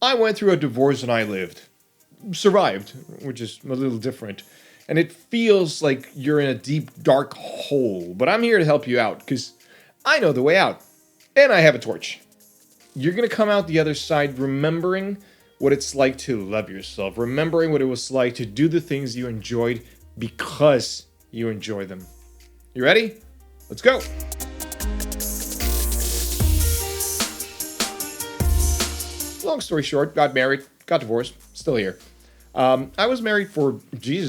I went through a divorce and I lived. Survived, which is a little different. And it feels like you're in a deep, dark hole. But I'm here to help you out, because I know the way out. And I have a torch. You're going to come out the other side remembering what it's like to love yourself. Remembering what it was like to do the things you enjoyed because you enjoy them. You ready? Let's go. Long story short, got married, got divorced, still here. I was married for,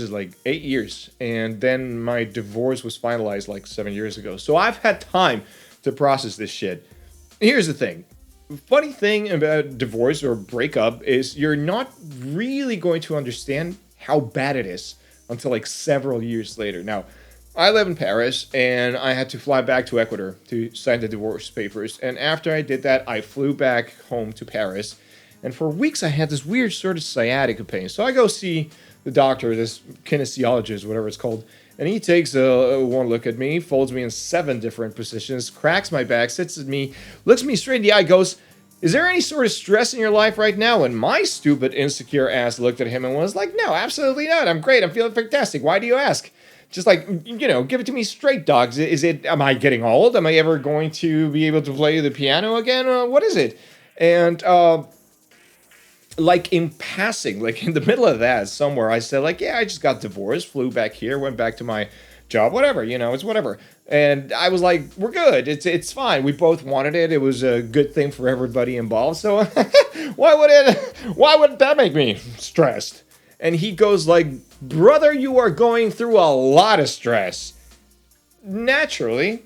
like 8 years. And then my divorce was finalized like 7 years ago. So I've had time to process this shit. Here's the thing. Funny thing about divorce or breakup is you're not really going to understand how bad it is until like several years later. Now, I live in Paris and I had to fly back to Ecuador to sign the divorce papers. And after I did that, I flew back home to Paris. And for weeks, I had this weird sort of sciatica pain. So I go see the doctor, this kinesiologist, whatever it's called. And he takes one look at me, folds me in 7 different positions, cracks my back, sits at me, looks me straight in the eye, goes, "Is there any sort of stress in your life right now?" And my stupid, insecure ass looked at him and was like, "No, absolutely not. I'm great. I'm feeling fantastic. Why do you ask?" Just like, give it to me straight, dogs. Am I getting old? Am I ever going to be able to play the piano again? What is it? And, like in passing, like in the middle of that somewhere, I said like, yeah, I just got divorced, flew back here, went back to my job, whatever, it's whatever. And I was like, we're good. It's fine. We both wanted it. It was a good thing for everybody involved. So why would that make me stressed? And he goes like, "Brother, you are going through a lot of stress." Naturally,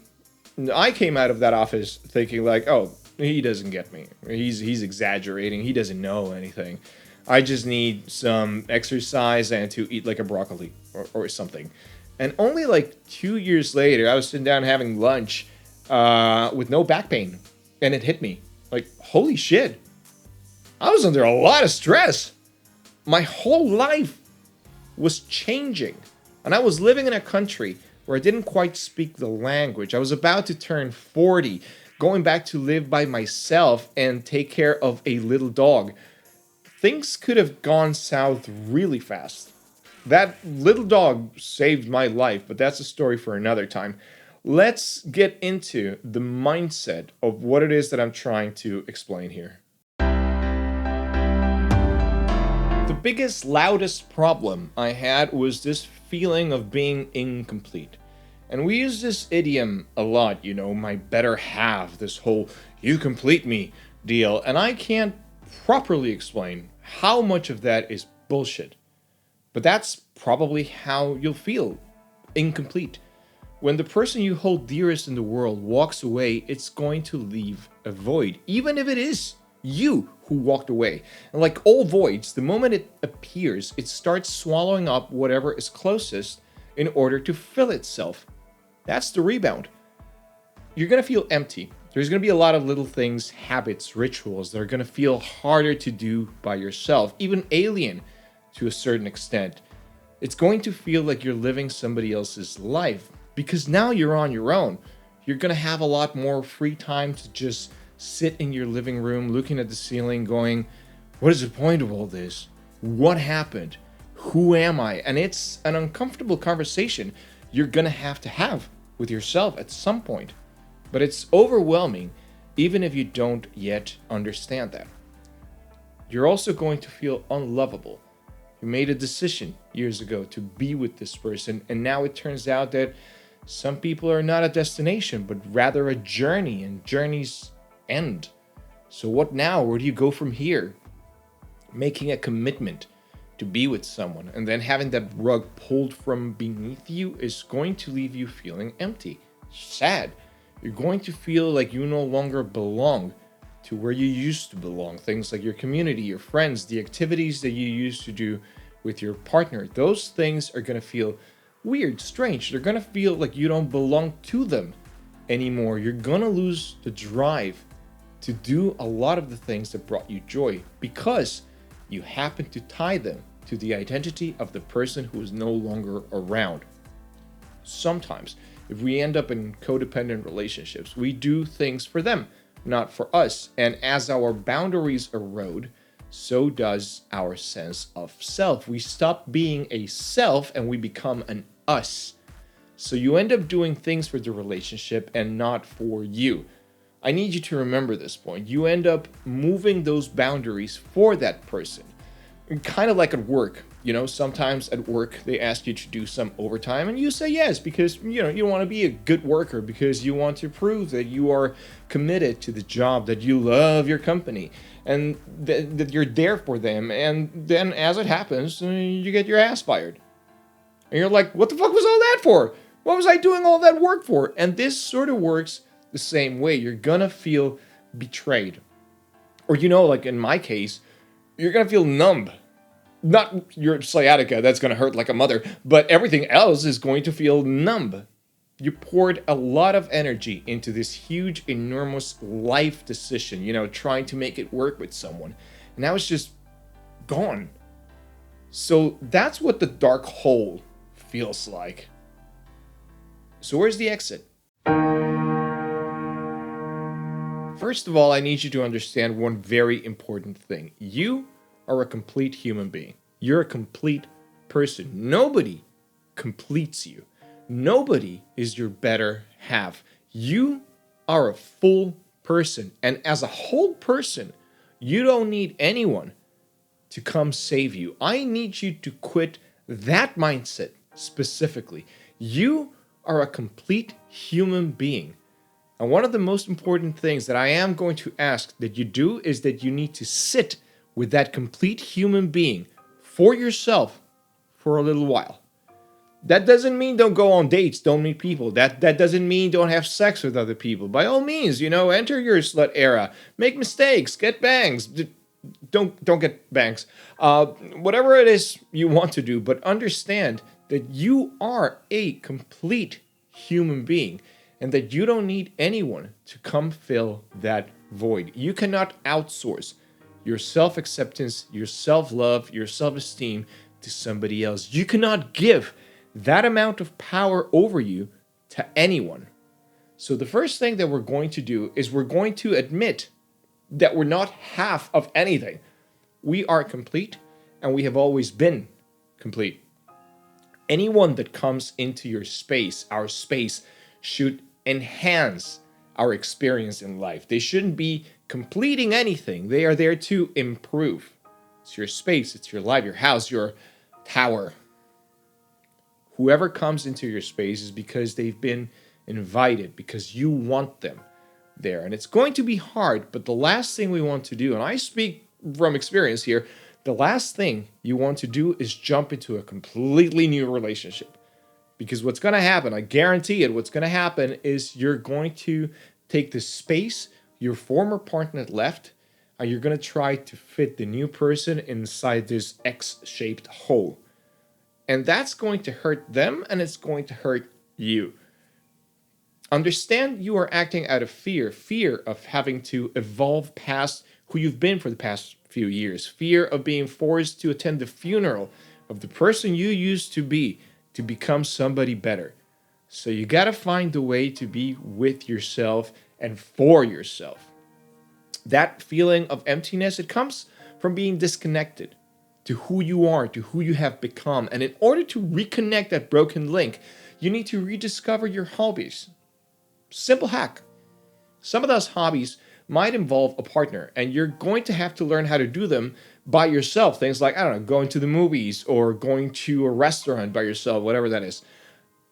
I came out of that office thinking like, oh, he doesn't get me. He's exaggerating. He doesn't know anything. I just need some exercise and to eat like a broccoli or something. And only like 2 years later, I was sitting down having lunch with no back pain. And it hit me. Like, holy shit. I was under a lot of stress. My whole life was changing. And I was living in a country where I didn't quite speak the language. I was about to turn 40. Going back to live by myself and take care of a little dog. Things could have gone south really fast. That little dog saved my life, but that's a story for another time. Let's get into the mindset of what it is that I'm trying to explain here. The biggest, loudest problem I had was this feeling of being incomplete. And we use this idiom a lot, my better half, this whole "you complete me" deal. And I can't properly explain how much of that is bullshit. But that's probably how you'll feel, incomplete. When the person you hold dearest in the world walks away, it's going to leave a void, even if it is you who walked away. And like all voids, the moment it appears, it starts swallowing up whatever is closest in order to fill itself. That's the rebound. You're going to feel empty. There's going to be a lot of little things, habits, rituals that are going to feel harder to do by yourself, even alien to a certain extent. It's going to feel like you're living somebody else's life because now you're on your own. You're going to have a lot more free time to just sit in your living room looking at the ceiling going, what is the point of all this? What happened? Who am I? And it's an uncomfortable conversation you're going to have with yourself at some point. But it's overwhelming, even if you don't yet understand that. You're also going to feel unlovable. You made a decision years ago to be with this person, and now it turns out that some people are not a destination, but rather a journey, and journeys end. So what now? Where do you go from here? Making a commitment to be with someone and then having that rug pulled from beneath you is going to leave you feeling empty, sad. You're going to feel like you no longer belong to where you used to belong. Things like your community, your friends, the activities that you used to do with your partner. Those things are going to feel weird, strange. They're going to feel like you don't belong to them anymore. You're going to lose the drive to do a lot of the things that brought you joy because you happen to tie them to the identity of the person who is no longer around. Sometimes, if we end up in codependent relationships, we do things for them, not for us. And as our boundaries erode, so does our sense of self. We stop being a self and we become an us. So you end up doing things for the relationship and not for you. I need you to remember this point. You end up moving those boundaries for that person. Kind of like at work. Sometimes at work they ask you to do some overtime and you say yes because you want to be a good worker, because you want to prove that you are committed to the job, that you love your company, and that you're there for them. And then as it happens, you get your ass fired. And you're like, what the fuck was all that for? What was I doing all that work for? And this sort of works the same way. You're gonna feel betrayed. Or like in my case, you're gonna feel numb. Not your sciatica, that's gonna hurt like a mother, but everything else is going to feel numb. You poured a lot of energy into this huge, enormous life decision, trying to make it work with someone. And now it's just gone. So that's what the dark hole feels like. So where's the exit? First of all, I need you to understand one very important thing. You are a complete human being. You're a complete person. Nobody completes you. Nobody is your better half. You are a full person. And as a whole person, you don't need anyone to come save you. I need you to quit that mindset specifically. You are a complete human being. And one of the most important things that I am going to ask that you do is that you need to sit with that complete human being for yourself for a little while. That doesn't mean don't go on dates, don't meet people. That doesn't mean don't have sex with other people. By all means, enter your slut era. Make mistakes, get bangs. Don't get bangs. Whatever it is you want to do, but understand that you are a complete human being and that you don't need anyone to come fill that void. You cannot outsource your self-acceptance, your self-love, your self-esteem to somebody else. You cannot give that amount of power over you to anyone. So the first thing that we're going to do is we're going to admit that we're not half of anything. We are complete, and we have always been complete. Anyone that comes into your space, our space, should enhance our experience in life. They shouldn't be completing anything. They are there to improve. It's your space, it's your life, your house, your tower. Whoever comes into your space is because they've been invited, because you want them there. And it's going to be hard, but the last thing we want to do, and I speak from experience here, the last thing you want to do is jump into a completely new relationship. Because what's going to happen, I guarantee it, what's going to happen is you're going to take the space your former partner left, and you're going to try to fit the new person inside this X-shaped hole. And that's going to hurt them, and it's going to hurt you. Understand you are acting out of fear of having to evolve past who you've been for the past few years, fear of being forced to attend the funeral of the person you used to be to become somebody better. So you gotta find a way to be with yourself and for yourself. That feeling of emptiness, it comes from being disconnected to who you are, to who you have become. And in order to reconnect that broken link, you need to rediscover your hobbies. Simple hack. Some of those hobbies might involve a partner, and you're going to have to learn how to do them by yourself. Things like, going to the movies or going to a restaurant by yourself, whatever that is.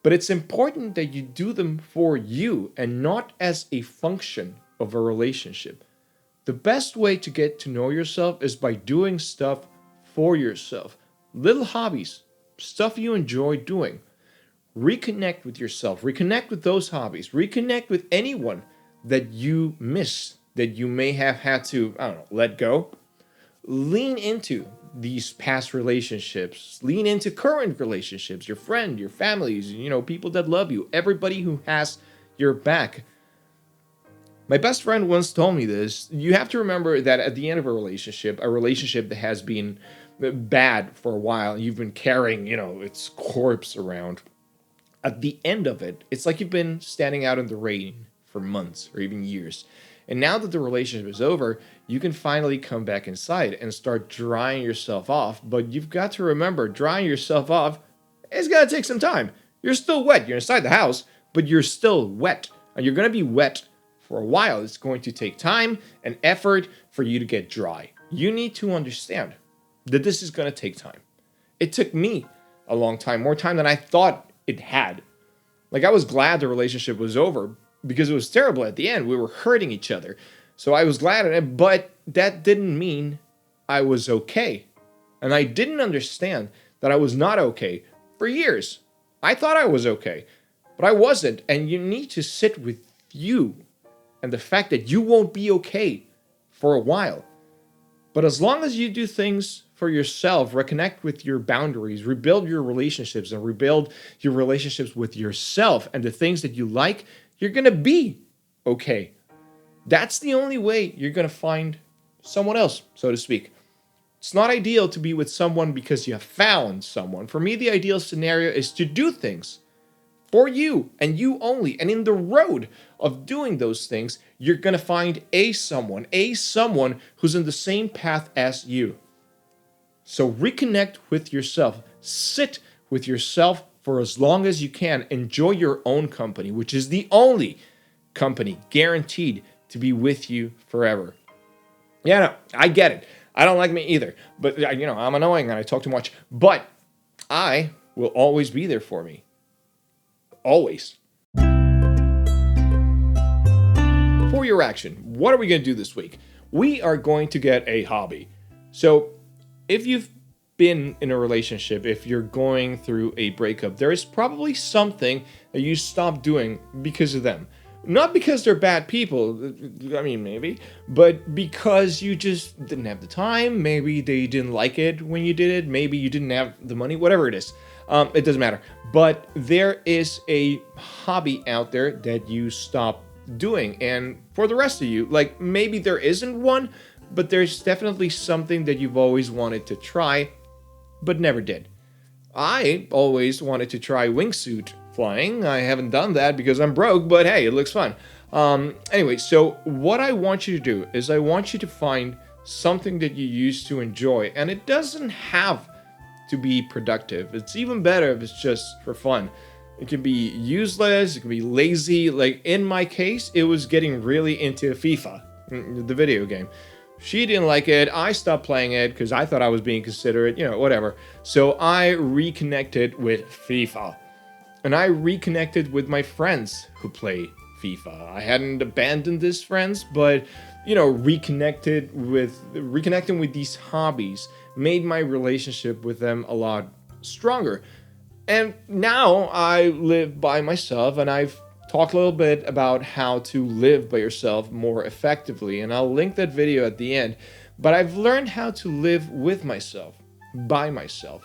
But it's important that you do them for you and not as a function of a relationship. The best way to get to know yourself is by doing stuff for yourself. Little hobbies, stuff you enjoy doing. Reconnect with yourself. Reconnect with those hobbies. Reconnect with anyone that you miss, that you may have had to, let go. Lean into these past relationships. Lean into current relationships, your friend, your families, people that love you, everybody who has your back. My best friend once told me this. You have to remember that at the end of a relationship that has been bad for a while, you've been carrying, its corpse around. At the end of it, it's like you've been standing out in the rain for months or even years. And now that the relationship is over, you can finally come back inside and start drying yourself off. But you've got to remember, drying yourself off is going to take some time. You're still wet. You're inside the house, but you're still wet. And you're going to be wet for a while. It's going to take time and effort for you to get dry. You need to understand that this is going to take time. It took me a long time, more time than I thought it had. Like, I was glad the relationship was over because it was terrible at the end. We were hurting each other. So I was glad, but that didn't mean I was okay. And I didn't understand that I was not okay for years. I thought I was okay, but I wasn't. And you need to sit with you and the fact that you won't be okay for a while. But as long as you do things for yourself, reconnect with your boundaries, rebuild your relationships, and rebuild your relationships with yourself and the things that you like, you're going to be okay. That's the only way you're going to find someone else, so to speak. It's not ideal to be with someone because you have found someone. For me, the ideal scenario is to do things for you and you only. And in the road of doing those things, you're going to find a someone who's in the same path as you. So reconnect with yourself. Sit with yourself for as long as you can. Enjoy your own company, which is the only company guaranteed to be with you forever. Yeah, no, I get it. I don't like me either. But, I'm annoying and I talk too much. But I will always be there for me. Always. For your action, what are we going to do this week? We are going to get a hobby. So if you've been in a relationship, if you're going through a breakup, there is probably something that you stopped doing because of them. Not because they're bad people, I mean, maybe, but because you just didn't have the time. Maybe they didn't like it when you did it. Maybe you didn't have the money, whatever it is. It doesn't matter. But there is a hobby out there that you stop doing. And for the rest of you, like, maybe there isn't one, but there's definitely something that you've always wanted to try, but never did. I always wanted to try wingsuit flying. I haven't done that because I'm broke, but hey, it looks fun. Anyway, so what I want you to do is I want you to find something that you used to enjoy, and it doesn't have to be productive. It's even better if it's just for fun. It can be useless, it can be lazy. Like in my case, it was getting really into FIFA, the video game. She didn't like it. I stopped playing it because I thought I was being considerate, whatever. So I reconnected with FIFA. And I reconnected with my friends who play FIFA. I hadn't abandoned these friends, but, reconnecting with these hobbies made my relationship with them a lot stronger. And now I live by myself, and I've talked a little bit about how to live by yourself more effectively, and I'll link that video at the end. But I've learned how to live with myself, by myself.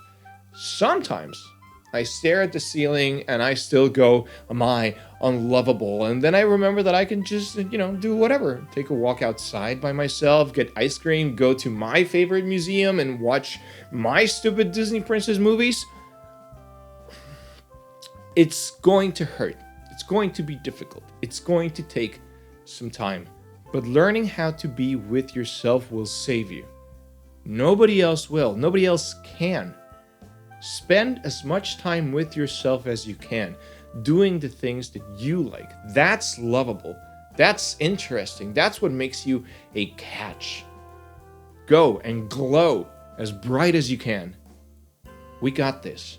Sometimes I stare at the ceiling and I still go, am I unlovable? And then I remember that I can just, do whatever. Take a walk outside by myself, get ice cream, go to my favorite museum and watch my stupid Disney princess movies. It's going to hurt. It's going to be difficult. It's going to take some time. But learning how to be with yourself will save you. Nobody else will. Nobody else can. Spend as much time with yourself as you can, doing the things that you like. That's lovable. That's interesting. That's what makes you a catch. Go and glow as bright as you can. We got this.